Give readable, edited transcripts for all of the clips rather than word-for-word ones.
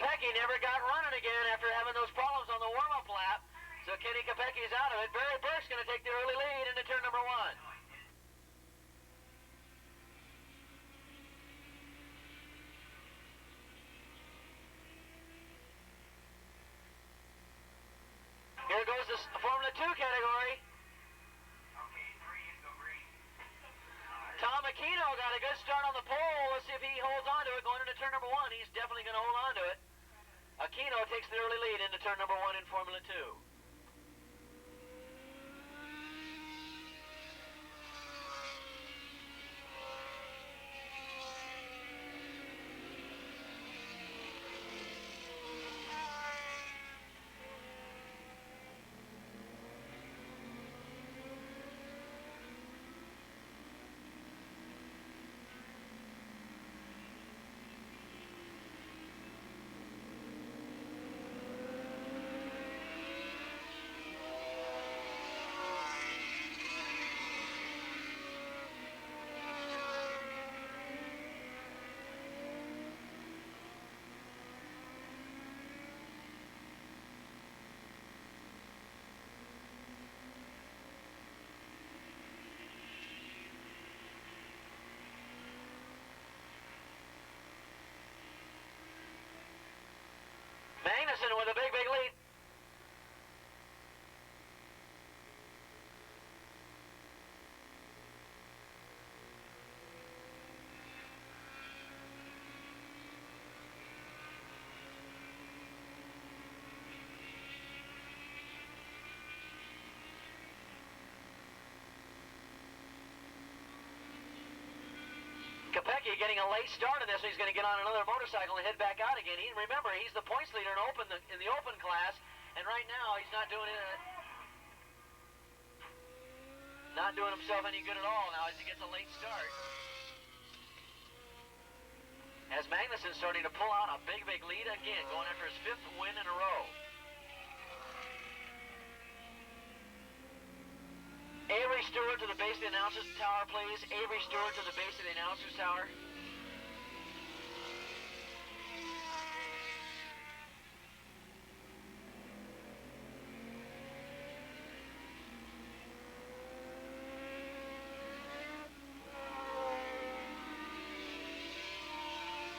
Kopecky never got running again after having those problems on the warm-up lap. So Kenny Kopecky's out of it. Barry Burke's going to take the early lead into turn number 1. Here goes the Formula 2 category. Tom Aquino got a good start on the pole. Let's see if he holds on to it going into turn number 1. He's definitely going to hold on to it. Aquino takes the early lead into turn number 1 in Formula 2. Magnussen with a big lead. Kopecky getting a late start in this, so he's going to get on another motorcycle and head back out again. Remember, he's the points leader in the open class, and right now he's not doing himself any good at all now as he gets a late start. As Magnussen's starting to pull out a big lead again, going after his 5th win in a row. Avery Stewart to the base of the announcer's tower, please. Avery Stewart to the base of the announcer's tower.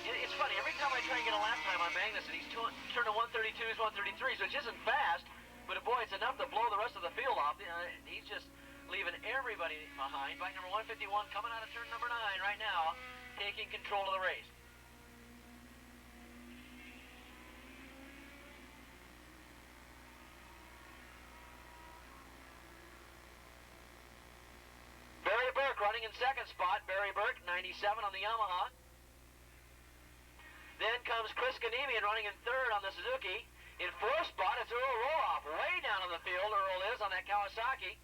It's funny, every time I try and get a lap time on Magnussen, he's turning 132s, 133s, which isn't fast, but boy, it's enough to blow the rest of the field off. He's just leaving everybody behind. Bike number 151 coming out of turn number 9 right now, taking control of the race. Barry Burke running in 2nd spot. Barry Burke, 97 on the Yamaha. Then comes Chris Ganemian running in 3rd on the Suzuki. In 4th spot, it's Earl Roloff. Way down in the field, Earl is on that Kawasaki.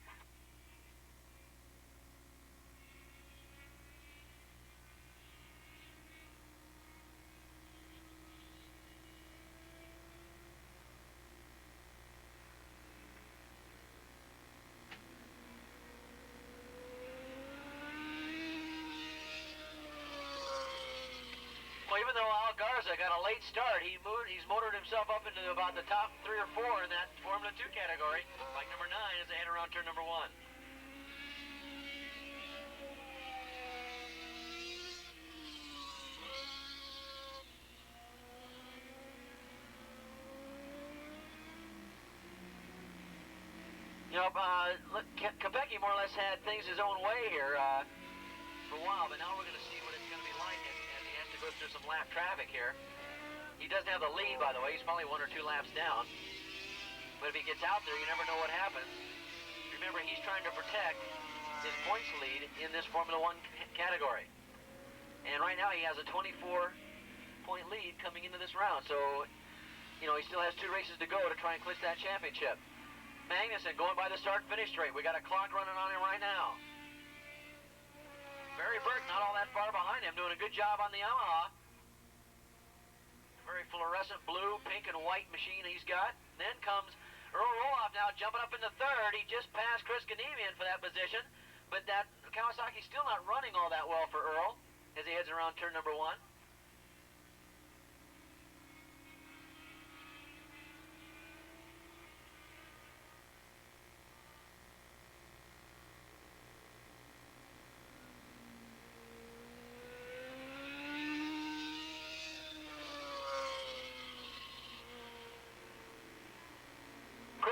Well, even though Al Garza got a late start, he's motored himself up into about the top 3 or 4 in that Formula 2 category. Bike number 9 as they head around turn number 1. You know, Kopecky more or less had things his own way here for a while, but now we're going to see what it's going to be like as he has to go through some lap traffic here. He doesn't have the lead, by the way. He's probably 1 or 2 laps down. But if he gets out there, you never know what happens. Remember, he's trying to protect his points lead in this Formula 1 category. And right now he has a 24-point lead coming into this round. So, you know, he still has 2 races to go to try and clinch that championship. Magnussen going by the start-finish straight. We got a clock running on him right now. Barry Burke not all that far behind him, doing a good job on the Yamaha. Very fluorescent blue, pink, and white machine he's got. Then comes Earl Roloff now jumping up into 3rd. He just passed Chris Ganemian for that position, but that Kawasaki's still not running all that well for Earl as he heads around turn number 1.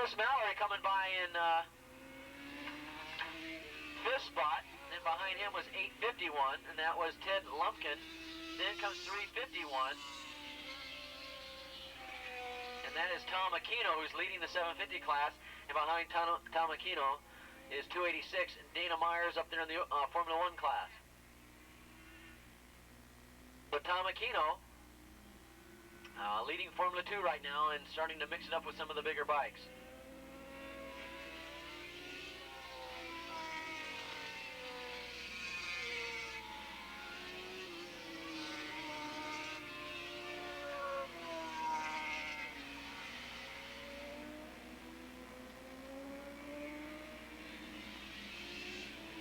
Chris Mallory coming by in fifth spot. Then behind him was 851, and that was Ted Lumpkin. Then comes 351. And that is Tom Aquino, who's leading the 750 class. And behind Tom Aquino is 286, and Dana Myers up there in the Formula 1 class. But Tom Aquino leading Formula 2 right now and starting to mix it up with some of the bigger bikes.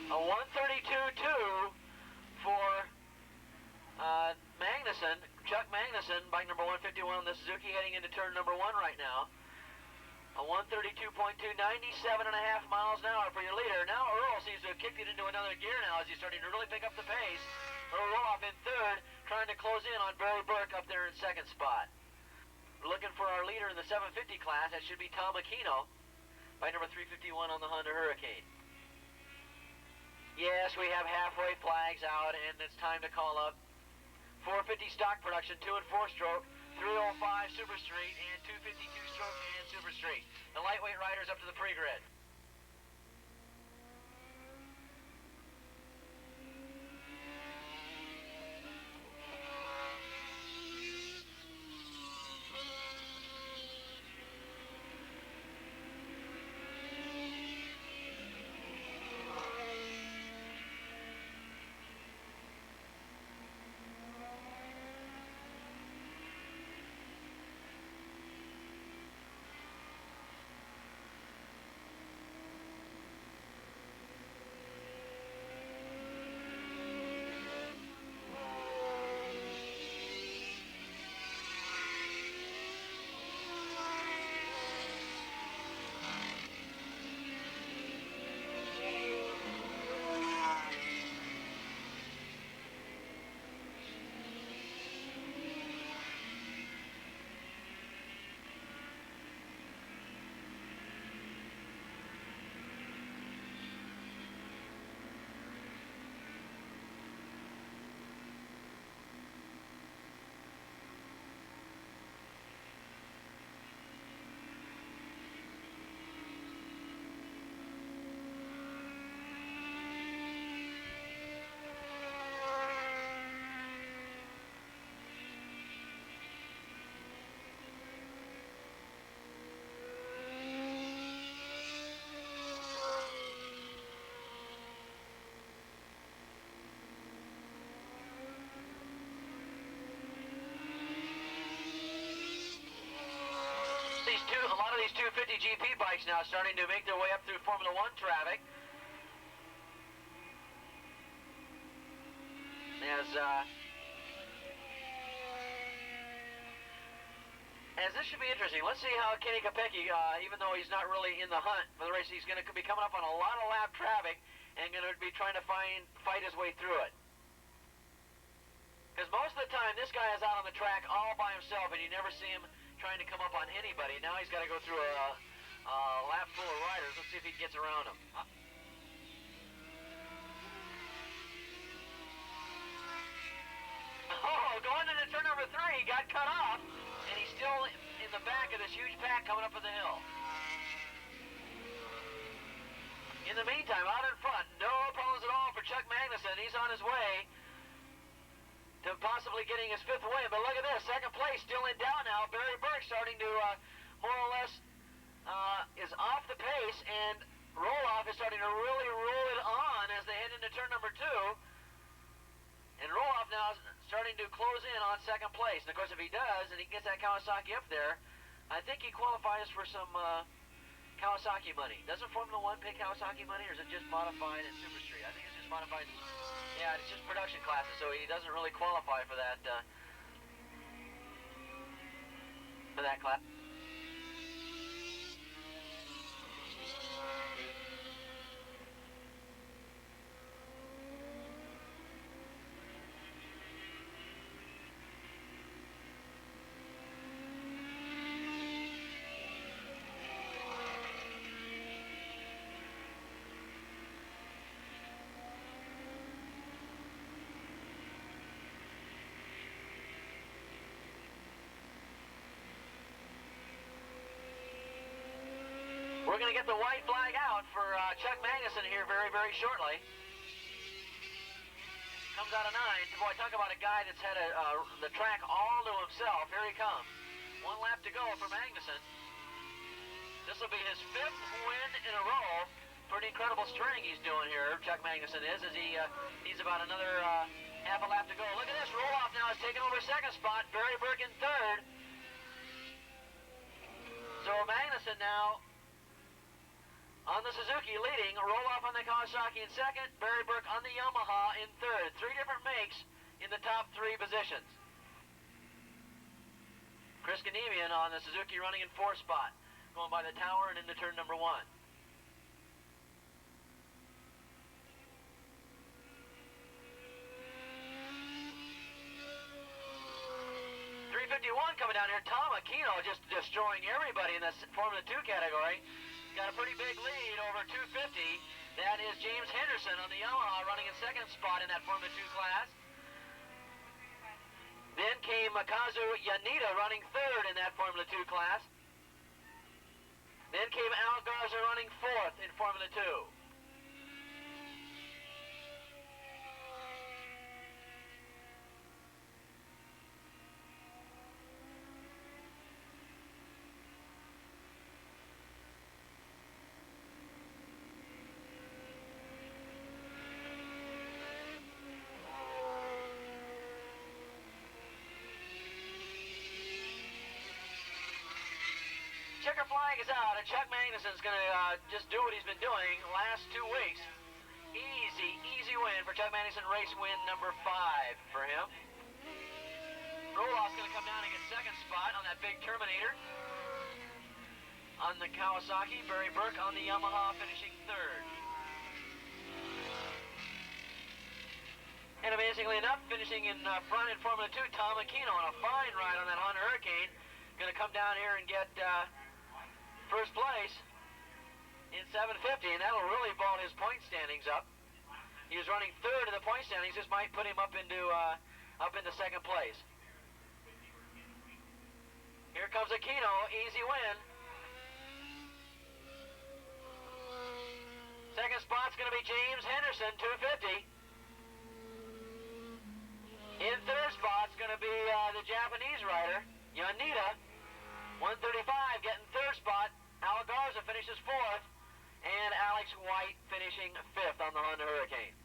A 132.2 for Magnuson, Chuck Magnuson, bike number 151 on the Suzuki, heading into turn number 1 right now. A 132.2, 97.5 miles an hour for your leader. Now Earl seems to have kicked it into another gear now as he's starting to really pick up the pace. Earl Roloff in third, trying to close in on Barry Burke up there in second spot. We're looking for our leader in the 750 class. That should be Tom Aquino, bike number 351 on the Honda Hurricane. Yes, we have halfway flags out, and it's time to call up 450 stock production, 2 and 4 stroke, 305 Super Street, and 252 stroke and Super Street. The lightweight riders up to the pre-grid. A lot of these 250 GP bikes now starting to make their way up through Formula 1 traffic. As this should be interesting. Let's see how Kenny Kopecky, even though he's not really in the hunt for the race, he's going to be coming up on a lot of lap traffic and going to be trying to fight his way through it. Because most of the time, this guy is out on the track all by himself, and you never see him trying to come up on anybody. Now he's got to go through a lap full of riders. Let's see if he gets around them. Oh, going into turn number 3, got cut off, and he's still in the back of this huge pack coming up the hill. In the meantime, out in front, no problems at all for Chuck Magnuson. He's on his way to possibly getting his 5th win. But look at this, second place still in doubt now. Barry Burke starting to more or less is off the pace, and Roloff is starting to really roll it on as they head into turn number 2. And Roloff now is starting to close in on second place. And of course, if he does, and he gets that Kawasaki up there, I think he qualifies for some Kawasaki money. Doesn't Formula 1 pay Kawasaki money, or is it just modified in Super Street? I think it's just modified. Yeah, it's just production classes, so he doesn't really qualify for that class. we're going to get the white flag out for Chuck Magnuson here very, very shortly. Comes out of 9. Boy, talk about a guy that's had the track all to himself. Here he comes. 1 lap to go for Magnuson. This will be his 5th win in a row. Pretty incredible string he's doing here, Chuck Magnuson is, as he needs about another half a lap to go. Look at this, Roloff now has taken over 2nd spot, Barry Burke in 3rd. So Magnuson now on the Suzuki leading, Roloff on the Kawasaki in 2nd, Barry Burke on the Yamaha in 3rd. 3 different makes in the top 3 positions. Chris Kanemian on the Suzuki running in 4th spot, going by the tower and into turn number 1. 351 coming down here. Tom Aquino just destroying everybody in the Formula 2 category. Got a pretty big lead over 250. That is James Henderson on the Yamaha running in 2nd spot in that Formula 2 class. Then came Kazu Yanida running 3rd in that Formula 2 class. Then came Al Garza running 4th in Formula 2. Checker flag is out, and Chuck Magnuson's going to just do what he's been doing the last 2 weeks. Easy win for Chuck Magnuson, race win number 5 for him. Roloff's going to come down and get 2nd spot on that big Terminator. On the Kawasaki, Barry Burke on the Yamaha finishing 3rd. And amazingly enough, finishing in front in Formula 2, Tom Aquino on a fine ride on that Honda Hurricane. Going to come down here and get 1st place in 750, and that'll really vault his point standings up. He was running 3rd in the point standings. This might put him up into 2nd place. Here comes Aquino, easy win. 2nd spot's going to be James Henderson, 250. In 3rd spot's going to be the Japanese rider, Yanida, 135, getting 3rd spot. Al Garza finishes 4th, and Alex White finishing 5th on the Honda Hurricane.